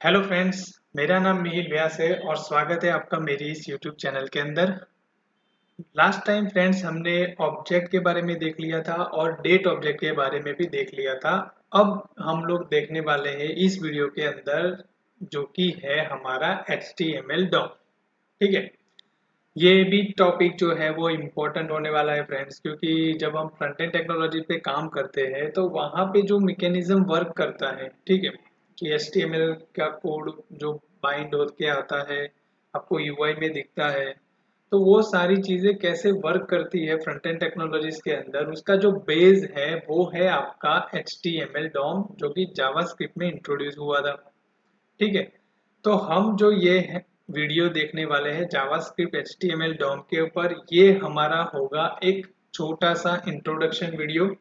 Hello friends, मेरा नाम मिहिर व्यास है और स्वागत है आपका मेरी इस यूट्यूब चैनल के अंदर। लास्ट टाइम फ्रेंड्स हमने ऑब्जेक्ट के बारे में देख लिया था और डेट ऑब्जेक्ट के बारे में भी देख लिया था। अब हम लोग देखने वाले हैं इस वीडियो के अंदर जो कि है हमारा HTML डॉम। ठीक है, ये भी टॉपिक जो है वो इम्पोर्टेंट होने वाला है फ्रेंड्स, क्योंकि जब हम फ्रंट एंड टेक्नोलॉजी पे काम करते हैं तो वहाँ पे जो मैकेनिज्म वर्क करता है, ठीक है, कि HTML का कोड जो बाइंड होके आता है आपको यूआई में दिखता है, तो वो सारी चीज़ें कैसे वर्क करती है फ्रंट एंड टेक्नोलॉजीज के अंदर, उसका जो बेस है वो है आपका HTML डॉम जो कि जावास्क्रिप्ट में इंट्रोड्यूस हुआ था। ठीक है, तो हम जो ये वीडियो देखने वाले हैं जावास्क्रिप्ट HTML डॉम के ऊपर, ये हमारा होगा एक छोटा सा इंट्रोडक्शन वीडियो।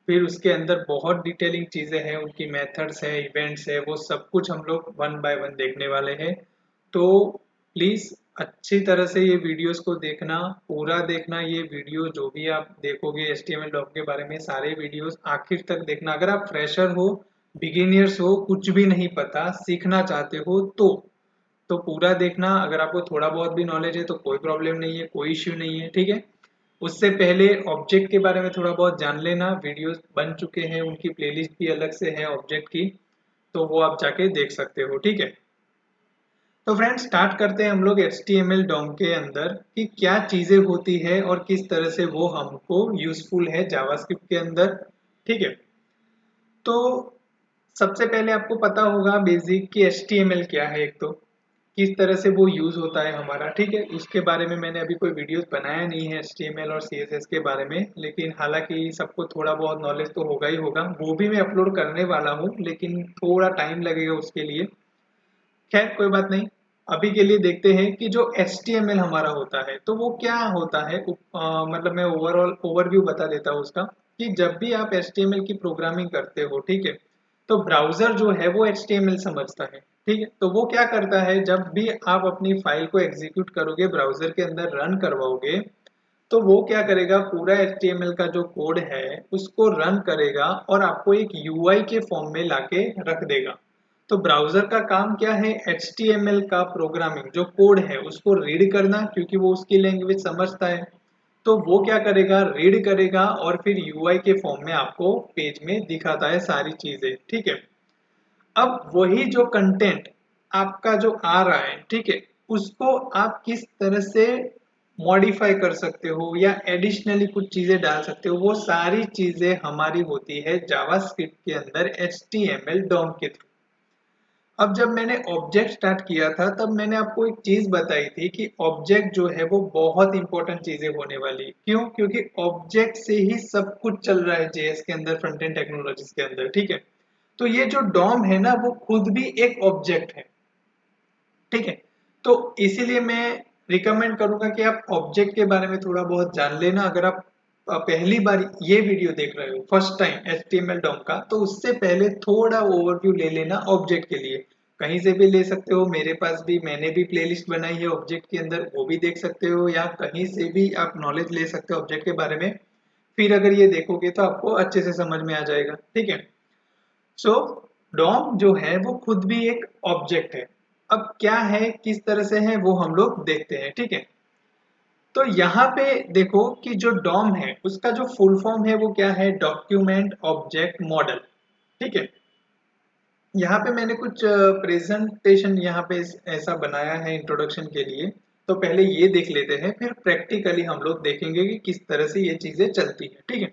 फिर उसके अंदर बहुत डिटेलिंग चीज़ें हैं, उनकी मेथड्स है, इवेंट्स है, वो सब कुछ हम लोग वन बाय वन देखने वाले हैं। तो प्लीज़ अच्छी तरह से ये वीडियोस को देखना, पूरा देखना। ये वीडियो जो भी आप देखोगे HTML डॉक के बारे में, सारे वीडियोस आखिर तक देखना। अगर आप फ्रेशर हो, बिगिनियर्स हो, कुछ भी नहीं पता, सीखना चाहते हो तो पूरा देखना। अगर आपको थोड़ा बहुत भी नॉलेज है तो कोई प्रॉब्लम नहीं है, कोई इश्यू नहीं है। ठीक है, उससे पहले ऑब्जेक्ट के बारे में थोड़ा बहुत जान लेना। वीडियोस बन चुके हैं, उनकी प्लेलिस्ट भी अलग से है ऑब्जेक्ट की, तो वो आप जाके देख सकते हो। ठीक है, तो फ्रेंड्स स्टार्ट करते हैं हम लोग HTML डॉम के अंदर कि क्या चीज़ें होती है और किस तरह से वो हमको यूजफुल है जावास्क्रिप्ट के अंदर। ठीक है, तो सबसे पहले आपको पता होगा बेसिक कि HTML क्या है, एक तो किस तरह से वो यूज होता है हमारा। ठीक है, उसके बारे में मैंने अभी कोई वीडियोस बनाया नहीं है HTML और CSS के बारे में, लेकिन हालांकि सबको थोड़ा बहुत नॉलेज तो होगा ही होगा, वो भी मैं अपलोड करने वाला हूँ, लेकिन थोड़ा टाइम लगेगा उसके लिए। खैर कोई बात नहीं, अभी के लिए देखते हैं कि जो HTML हमारा होता है तो वो क्या होता है। मतलब मैं ओवरऑल ओवरव्यू बता देता हूँ उसका, कि जब भी आप HTML की प्रोग्रामिंग करते हो, ठीक है, तो ब्राउजर जो है वो HTML समझता है। ठीक है, तो वो क्या करता है, जब भी आप अपनी फाइल को एग्जीक्यूट करोगे, ब्राउजर के अंदर रन करवाओगे, तो वो क्या करेगा, पूरा HTML का जो कोड है उसको रन करेगा और आपको एक UI के फॉर्म में लाके रख देगा। तो ब्राउजर का काम क्या है, HTML का प्रोग्रामिंग जो कोड है उसको रीड करना, क्योंकि वो उसकी लैंग्वेज समझता है। तो वो क्या करेगा, रीड करेगा और फिर UI के फॉर्म में आपको पेज में दिखाता है सारी चीजें। ठीक है, अब वही जो कंटेंट आपका जो आ रहा है, ठीक है, उसको आप किस तरह से मॉडिफाई कर सकते हो या एडिशनली कुछ चीजें डाल सकते हो, वो सारी चीजें हमारी होती है जावास्क्रिप्ट के अंदर HTML डॉम के थ्रू। अब जब मैंने ऑब्जेक्ट स्टार्ट किया था तब मैंने आपको एक चीज बताई थी कि ऑब्जेक्ट जो है वो बहुत इंपॉर्टेंट चीजें होने वाली। क्यों? क्योंकि ऑब्जेक्ट से ही सब कुछ चल रहा है JS के अंदर, फ्रंट एंड टेक्नोलॉजीज के अंदर। ठीक है, तो ये जो डॉम है ना वो खुद भी एक ऑब्जेक्ट है। ठीक है, तो इसीलिए मैं रिकमेंड करूंगा कि आप ऑब्जेक्ट के बारे में थोड़ा बहुत जान लेना। अगर आप पहली बार ये वीडियो देख रहे हो, फर्स्ट टाइम HTML डॉम का, तो उससे पहले थोड़ा ओवरव्यू ले लेना ऑब्जेक्ट के लिए। कहीं से भी ले सकते हो, मेरे पास भी, मैंने भी प्लेलिस्ट बनाई है ऑब्जेक्ट के अंदर, वो भी देख सकते हो, या कहीं से भी आप नॉलेज ले सकते हो ऑब्जेक्ट के बारे में। फिर अगर ये देखोगे तो आपको अच्छे से समझ में आ जाएगा। ठीक है, सो डॉम जो है वो खुद भी एक ऑब्जेक्ट है। अब क्या है, किस तरह से है, वो हम लोग देखते हैं। ठीक है, तो यहाँ पे देखो कि जो डॉम है उसका जो फुल फॉर्म है वो क्या है, डॉक्यूमेंट ऑब्जेक्ट मॉडल। ठीक है, यहाँ पे मैंने कुछ प्रेजेंटेशन यहाँ पे ऐसा बनाया है इंट्रोडक्शन के लिए, तो पहले ये देख लेते हैं, फिर प्रैक्टिकली हम लोग देखेंगे कि किस तरह से ये चीजें चलती है। ठीक है,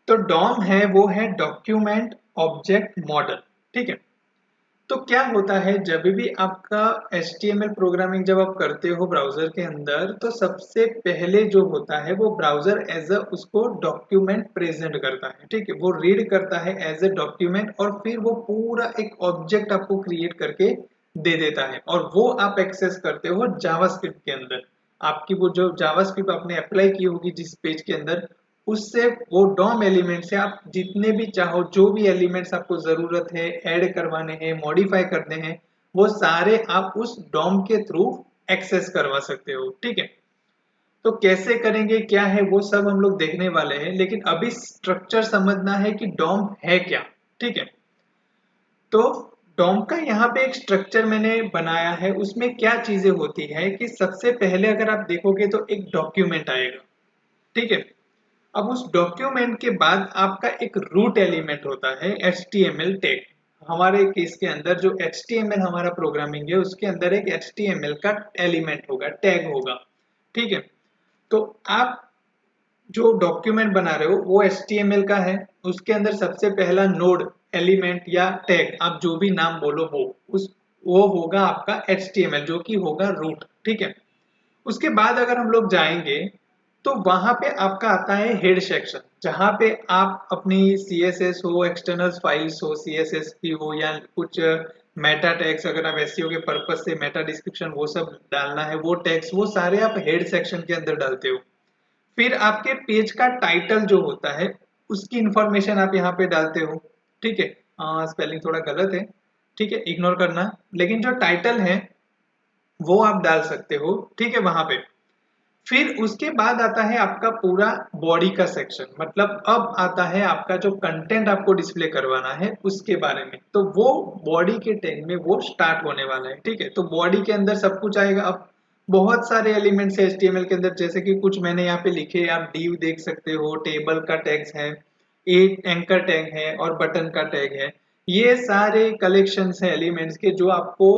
तो डॉम है वो है डॉक्यूमेंट ऑब्जेक्ट मॉडल। ठीक है, तो क्या होता है, जब भी आपका HTML प्रोग्रामिंग जब आप करते हो ब्राउजर के अंदर, तो सबसे पहले जो होता है वो ब्राउजर एज अ उसको डॉक्यूमेंट प्रेजेंट करता है। ठीक है, वो रीड करता है एज अ डॉक्यूमेंट और फिर वो पूरा एक ऑब्जेक्ट आपको क्रिएट करके दे देता है, और वो आप एक्सेस करते हो जावास्क्रिप्ट के अंदर। आपकी वो जो जावास्क्रिप्ट आपने अप्लाई की होगी जिस पेज के अंदर, उससे वो डॉम एलिमेंट से आप जितने भी चाहो, जो भी एलिमेंट्स आपको जरूरत है ऐड करवाने हैं, मॉडिफाई करने हैं, वो सारे आप उस डॉम के थ्रू एक्सेस करवा सकते हो। ठीक है, तो कैसे करेंगे, क्या है, वो सब हम लोग देखने वाले हैं, लेकिन अभी स्ट्रक्चर समझना है कि डॉम है क्या। ठीक है, तो डॉम का यहाँ पे एक स्ट्रक्चर मैंने बनाया है, उसमें क्या चीजें होती है कि सबसे पहले अगर आप देखोगे तो एक डॉक्यूमेंट आएगा, ठीक है। अब उस डॉक्यूमेंट के बाद आपका एक रूट एलिमेंट होता है HTML टैग। हमारे केस के अंदर जो HTML हमारा प्रोग्रामिंग है उसके अंदर एक HTML का एलिमेंट होगा, टैग होगा, ठीक है। तो आप जो डॉक्यूमेंट बना रहे हो वो HTML का है, उसके अंदर सबसे पहला नोड एलिमेंट या टैग आप जो भी नाम बोलो वो होगा आपका HTML जो कि होगा रूट, ठीक है। उसके बाद अगर हम लोग जाएंगे तो वहां पे आपका आता है हेड सेक्शन, जहां पे आप अपनी CSS हो, एक्सटर्नल फाइल्स हो, CSS की हो या कुछ मेटा टैग्स, अगर आप SEO के पर्पज से मेटा डिस्क्रिप्शन वो सब डालना है, वो टैग्स वो सारे आप हेड सेक्शन के अंदर डालते हो। फिर आपके पेज का टाइटल जो होता है उसकी इंफॉर्मेशन आप यहाँ पे डालते हो, ठीक है। स्पेलिंग थोड़ा गलत है, ठीक है, इग्नोर करना, लेकिन जो टाइटल है वो आप डाल सकते हो, ठीक है, वहां पे। फिर उसके बाद आता है आपका पूरा बॉडी का सेक्शन, मतलब अब आता है आपका जो कंटेंट आपको डिस्प्ले करवाना है उसके बारे में, तो वो बॉडी के टैग में वो स्टार्ट होने वाला है, ठीक है। तो बॉडी के अंदर सब कुछ आएगा। अब बहुत सारे एलिमेंट्स है HTML के अंदर, जैसे कि कुछ मैंने यहाँ पे लिखे, आप div देख सकते हो, टेबल का टैग्स है, एक एंकर टैग है और बटन का टैग है। ये सारे कलेक्शंस हैं एलिमेंट्स के जो आपको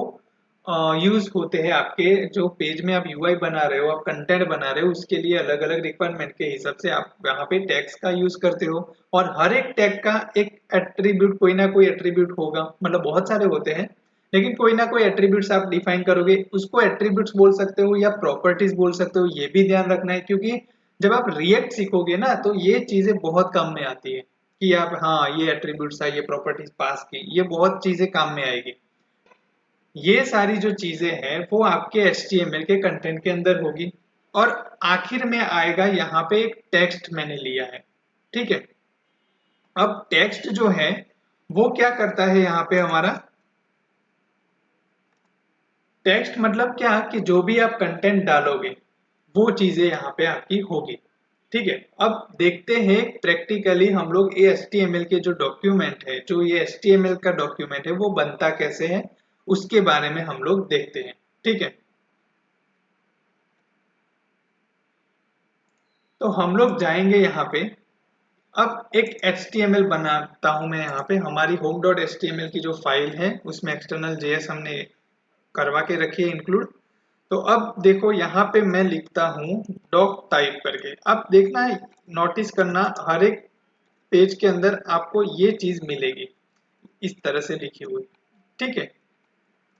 यूज होते हैं आपके जो पेज में आप UI बना रहे हो, आप कंटेंट बना रहे हो, उसके लिए अलग अलग रिक्वायरमेंट के हिसाब से आप यहाँ पे टैग्स का यूज करते हो। और हर एक टैग का एक एट्रीब्यूट, कोई ना कोई एट्रीब्यूट होगा, मतलब बहुत सारे होते हैं लेकिन कोई ना कोई एट्रीब्यूट्स आप डिफाइन करोगे, उसको एट्रीब्यूट्स बोल सकते हो या प्रॉपर्टीज बोल सकते हो। ये भी ध्यान रखना है क्योंकि जब आप रिएक्ट सीखोगे ना तो ये चीजें बहुत काम में आती है कि आप हाँ ये एट्रीब्यूट्स है, ये प्रॉपर्टीज पास की, ये बहुत चीजें काम में आएगी। ये सारी जो चीजें हैं वो आपके HTML के कंटेंट के अंदर होगी। और आखिर में आएगा यहाँ पे एक टेक्स्ट मैंने लिया है, ठीक है। अब टेक्स्ट जो है वो क्या करता है, यहाँ पे हमारा टेक्स्ट मतलब क्या कि जो भी आप कंटेंट डालोगे वो चीजें यहाँ पे आपकी होगी, ठीक है। अब देखते हैं प्रैक्टिकली हम लोग ये HTML के जो डॉक्यूमेंट है, जो ये HTML का डॉक्यूमेंट है वो बनता कैसे है उसके बारे में हम लोग देखते हैं, ठीक है। तो हम लोग जाएंगे यहाँ पे। अब एक HTML बनाता हूं मैं यहाँ पे, हमारी home.html की जो फाइल है उसमें एक्सटर्नल JS हमने करवा के रखी है इंक्लूड। तो अब देखो यहाँ पे मैं लिखता हूँ डॉक टाइप करके। अब देखना है, नोटिस करना, हर एक पेज के अंदर आपको ये चीज मिलेगी इस तरह से लिखी हुई, ठीक है।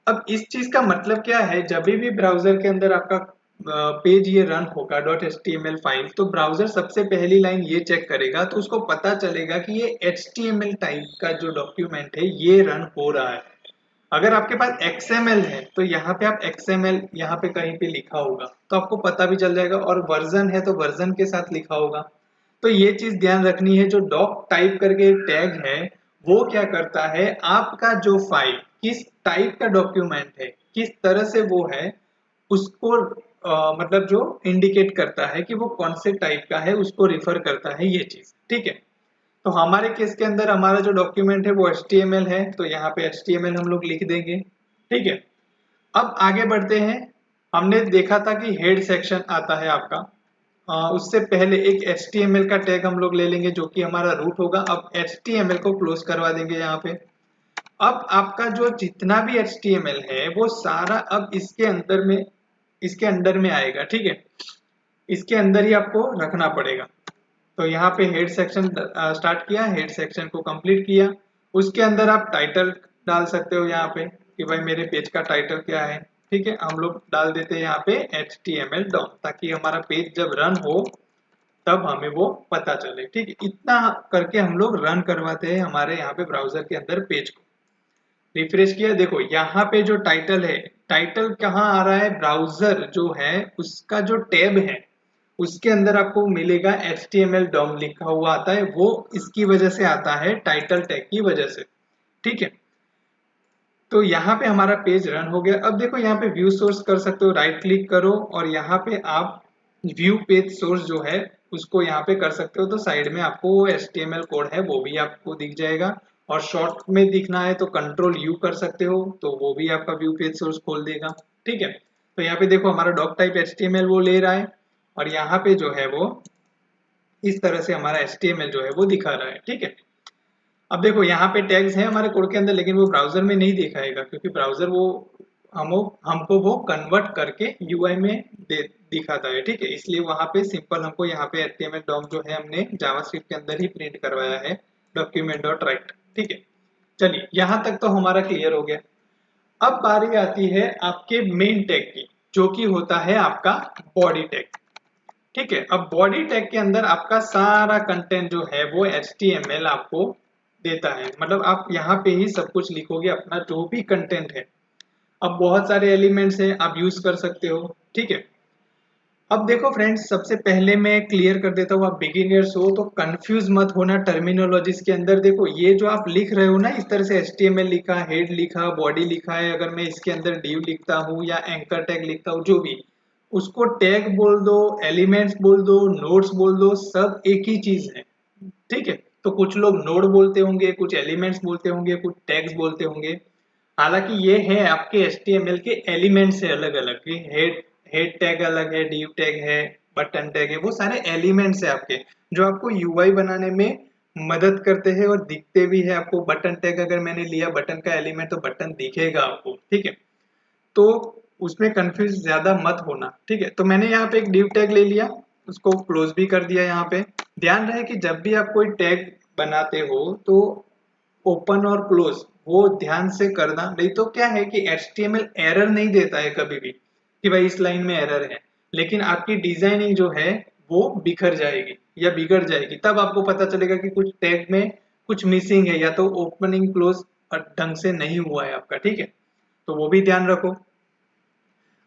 अब इस चीज का मतलब क्या है, जब भी ब्राउजर के अंदर आपका पेज ये रन होगा .html फाइल, तो ब्राउजर सबसे पहली लाइन ये चेक करेगा, तो उसको पता चलेगा कि ये HTML टाइप का जो डॉक्यूमेंट है ये रन हो रहा है। अगर आपके पास XML है तो यहाँ पे आप XML यहाँ पे कहीं पे लिखा होगा तो आपको पता भी चल जाएगा, और वर्जन है तो वर्जन के साथ लिखा होगा। तो ये चीज ध्यान रखनी है, जो डॉक टाइप करके टैग है वो क्या करता है, आपका जो फाइल किस टाइप का डॉक्यूमेंट है, किस तरह से वो है, उसको मतलब जो इंडिकेट करता है कि वो कौन से टाइप का है उसको रिफर करता है ये चीज, ठीक है। तो हमारे केस के अंदर हमारा जो डॉक्यूमेंट है वो HTML है, तो यहाँ पे HTML हम लोग लिख देंगे, ठीक है। अब आगे बढ़ते हैं। हमने देखा था कि हेड सेक्शन आता है आपका, उससे पहले एक HTML का टैग हम लोग ले लेंगे जो कि हमारा रूट होगा। अब HTML को क्लोज करवा देंगे यहाँ पे। अब आपका जो जितना भी HTML है वो सारा अब इसके अंदर में आएगा, ठीक है। इसके अंदर ही आपको रखना पड़ेगा। तो यहाँ पे हेड सेक्शन स्टार्ट किया, हेड सेक्शन को कंप्लीट किया, उसके अंदर आप टाइटल डाल सकते हो यहाँ पे कि भाई मेरे पेज का टाइटल क्या है, ठीक है। हम लोग डाल देते हैं यहाँ पे HTML डॉम, ताकि हमारा पेज जब रन हो तब हमें वो पता चले, ठीक है। इतना करके हम लोग रन करवाते हैं हमारे यहाँ पे ब्राउजर के अंदर पेज को। रिफ्रेश किया, देखो यहाँ पे जो टाइटल है, टाइटल कहाँ आ रहा है, ब्राउजर जो है उसका जो टैब है उसके अंदर आपको मिलेगा HTML डॉम लिखा हुआ आता है, वो इसकी वजह से आता है, टाइटल टैग की वजह से, ठीक है। तो यहाँ पे हमारा पेज रन हो गया। अब देखो यहाँ पे व्यू सोर्स कर सकते हो, राइट क्लिक करो और यहाँ पे आप व्यू पेज सोर्स जो है उसको यहाँ पे कर सकते हो, तो साइड में आपको वो HTML कोड है वो भी आपको दिख जाएगा। और शॉर्ट में दिखना है तो कंट्रोल यू कर सकते हो, तो वो भी आपका व्यू पेज सोर्स खोल देगा। ठीक है, तो यहाँ पे देखो हमारा डॉक टाइप HTML वो ले रहा है और यहाँ पे जो है वो इस तरह से हमारा HTML जो है वो दिखा रहा है। ठीक है, अब देखो यहाँ पे टैग्स है हमारे कोड के अंदर, लेकिन वो ब्राउजर में नहीं दिखाएगा क्योंकि ब्राउजर वो हमको वो कन्वर्ट करके यूआई में दिखाता है। ठीक है, इसलिए वहां पे सिंपल हमको यहाँ पे HTML डॉम जो है हमने जावास्क्रिप्ट के अंदर ही प्रिंट करवाया है, डॉक्यूमेंट डॉट राइट। ठीक है, चलिए यहाँ तक तो हमारा क्लियर हो गया। अब बारी आती है आपके मेन टैग की, जो कि होता है आपका बॉडी टैग। ठीक है, अब बॉडी टैग के अंदर आपका सारा कंटेंट जो है वो HTML आपको देता है, मतलब आप यहाँ पे ही सब कुछ लिखोगे अपना जो भी कंटेंट है। अब बहुत सारे एलिमेंट्स हैं, आप यूज कर सकते हो। ठीक है, अब देखो फ्रेंड्स, सबसे पहले मैं क्लियर कर देता हूँ, आप बिगिनर्स हो तो कंफ्यूज मत होना टर्मिनोलॉजीज के अंदर। देखो ये जो आप लिख रहे हो ना, इस तरह से HTML लिखा, हेड लिखा, बॉडी लिखा है, अगर मैं इसके अंदर div लिखता हूँ या एंकर टैग लिखता हूँ, जो भी, उसको टैग बोल दो, एलिमेंट्स बोल दो, नोड्स बोल दो, सब एक ही चीज है। ठीक है, तो कुछ लोग नोड बोलते होंगे, कुछ एलिमेंट्स बोलते होंगे, कुछ टैग्स बोलते होंगे। हालांकि ये है आपके HTML के एलिमेंट्स है अलग अलग, हेड हेड टैग अलग है, div टैग है, बटन टैग है, वो सारे एलिमेंट्स है आपके, जो आपको यूआई बनाने में मदद करते हैं और दिखते भी है आपको। बटन टैग अगर मैंने लिया बटन का एलिमेंट तो बटन दिखेगा आपको। ठीक है, तो उसमें कंफ्यूज ज्यादा मत होना। ठीक है, तो मैंने यहाँ पे एक div टैग ले लिया, उसको क्लोज भी कर दिया। यहाँ पे ध्यान रहे कि जब भी आप कोई टैग बनाते हो तो ओपन और क्लोज वो ध्यान से करना, नहीं तो क्या है कि HTML एरर नहीं देता है कभी भी कि भाई इस लाइन में एरर है, लेकिन आपकी डिजाइनिंग जो है वो बिखर जाएगी या बिगड़ जाएगी। तब आपको पता चलेगा कि कुछ टैग में कुछ मिसिंग है या तो ओपनिंग क्लोज ढंग से नहीं हुआ है आपका। ठीक है, तो वो भी ध्यान रखो।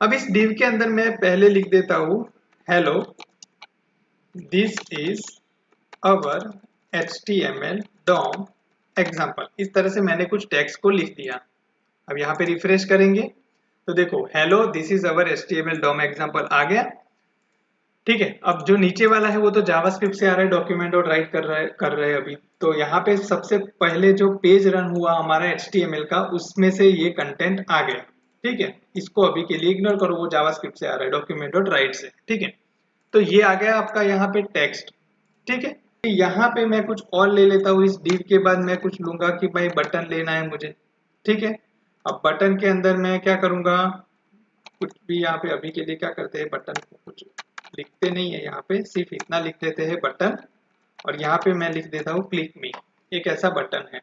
अब इस div के अंदर मैं पहले लिख देता हूँ hello this is our HTML DOM example. इस तरह से मैंने कुछ टेक्स्ट को लिख दिया। अब यहाँ पे रिफ्रेश करेंगे तो देखो hello this is our HTML DOM example आ गया। ठीक है, अब जो नीचे वाला है वो तो जावास्क्रिप्ट से आ रहा है, डॉक्यूमेंट और राइट कर रहे हैं अभी। तो यहाँ पे सबसे पहले जो पेज रन हुआ हमारा HTML का, उसमें से ये कंटेंट आ गया। ठीक है, इसको अभी के लिए इग्नोर करो, वो जावास्क्रिप्ट से आ रहा है, डॉक्यूमेंट और राइट से। ठीक है, तो ये आ गया आपका यहाँ पे टेक्स्ट। ठीक है, यहाँ पे मैं कुछ और ले लेता हूँ, इस div के बाद मैं कुछ लूंगा कि भाई बटन लेना है मुझे। ठीक है, अब बटन के अंदर मैं क्या करूंगा, कुछ भी यहाँ पे अभी के लिए क्या करते हैं, बटन को कुछ लिखते नहीं है, यहाँ पे सिर्फ इतना लिख देते हैं बटन, और यहाँ पे मैं लिख देता हूँ क्लिक मी, एक ऐसा बटन है।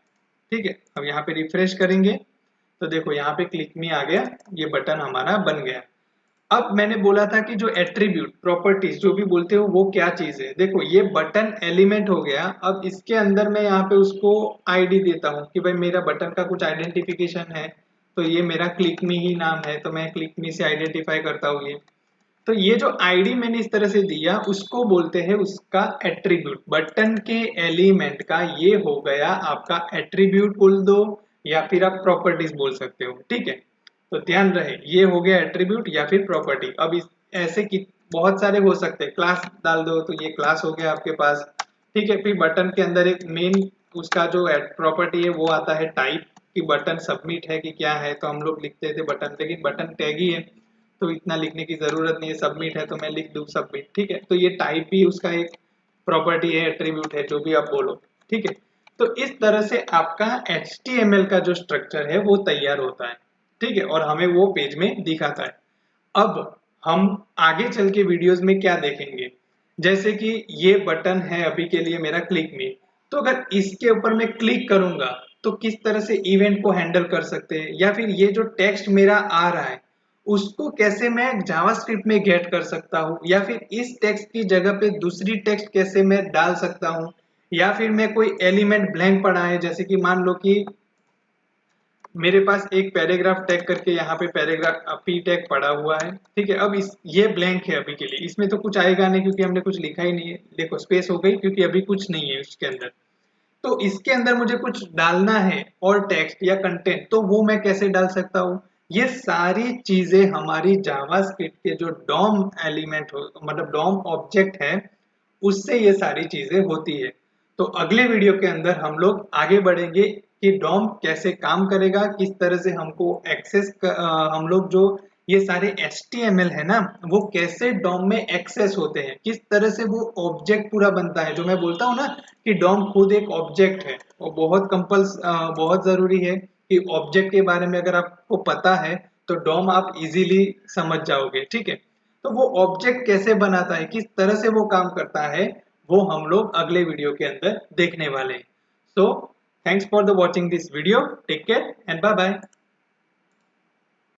ठीक है, अब यहाँ पे रिफ्रेश करेंगे तो देखो यहाँ पे क्लिक मी आ गया, ये बटन हमारा बन गया। अब मैंने बोला था कि जो एट्रीब्यूट प्रॉपर्टीज जो भी बोलते हो वो क्या चीज है, देखो ये बटन एलिमेंट हो गया। अब इसके अंदर मैं यहाँ पे उसको आईडी देता हूँ कि भाई मेरा बटन का कुछ आइडेंटिफिकेशन है, तो ये मेरा क्लिक मी ही नाम है, तो मैं क्लिक मी से आइडेंटिफाई करता हूँ ये। तो ये जो आईडी मैंने इस तरह से दिया उसको बोलते हैं उसका एट्रीब्यूट, बटन के एलिमेंट का ये हो गया आपका एट्रीब्यूट बोल दो, या फिर आप प्रॉपर्टीज बोल सकते हो। ठीक है, तो ध्यान रहे ये हो गया एट्रीब्यूट या फिर प्रॉपर्टी। अब इस ऐसे की बहुत सारे हो सकते हैं, क्लास डाल दो तो ये क्लास हो गया आपके पास। ठीक है, फिर बटन के अंदर एक मेन उसका जो प्रॉपर्टी है वो आता है टाइप, कि बटन सबमिट है कि क्या है, तो हम लोग लिखते थे बटन, लेकिन बटन टैग ही है तो इतना लिखने की जरूरत नहीं है, सबमिट है तो मैं लिख दूं सबमिट। ठीक है, तो ये टाइप भी उसका एक प्रॉपर्टी है, एट्रीब्यूट है, जो भी आप बोलो। ठीक है, तो इस तरह से आपका HTML का जो स्ट्रक्चर है वो तैयार होता है। ठीक है, और हमें वो पेज में दिखाता है। अब हम आगे चल के वीडियोस में क्या देखेंगे, जैसे कि ये बटन है अभी के लिए मेरा क्लिक मी, तो अगर इसके ऊपर मैं क्लिक करूंगा तो किस तरह से इवेंट को हैंडल कर सकते हैं, या फिर ये जो टेक्स्ट मेरा आ रहा है उसको कैसे मैं जावास्क्रिप्ट में गेट कर सकता हूँ, या फिर इस टेक्स्ट की जगह पे दूसरी टेक्स्ट कैसे मैं डाल सकता हूँ, या फिर मैं कोई एलिमेंट ब्लैंक पड़ा है, जैसे कि मान लो कि मेरे पास एक पैराग्राफ टैग करके यहाँ पे पैराग्राफ पी टैग पड़ा हुआ है। ठीक है, अब इस ये ब्लैंक है अभी के लिए, इसमें तो कुछ आएगा नहीं क्योंकि हमने कुछ लिखा ही नहीं है। देखो स्पेस हो गई क्योंकि अभी कुछ नहीं है उसके अंदर। तो इसके अंदर मुझे कुछ डालना है और टेक्स्ट या कंटेंट, तो वो मैं कैसे डाल सकता हूँ। ये सारी चीजें हमारी जावास्क्रिप्ट के जो डॉम एलिमेंट हो, मतलब डॉम ऑब्जेक्ट है, उससे ये सारी चीजें होती है। तो अगले वीडियो के अंदर हम लोग आगे बढ़ेंगे कि डॉम कैसे काम करेगा, किस तरह से हमको हम लोग जो ये सारे HTML है ना, वो कैसे डॉम में एक्सेस होते हैं, किस तरह से वो ऑब्जेक्ट पूरा बनता है। जो मैं बोलता हूँ ना कि डॉम खुद एक ऑब्जेक्ट है, और बहुत जरूरी है कि ऑब्जेक्ट के बारे में अगर आपको पता है तो डॉम आप इजीली समझ जाओगे, ठीक है। तो वो ऑब्जेक्ट कैसे बनाता है, किस तरह से वो काम करता है, वो हम लोग अगले वीडियो के अंदर देखने वाले हैं। So thanks for the watching this video, take care and bye bye.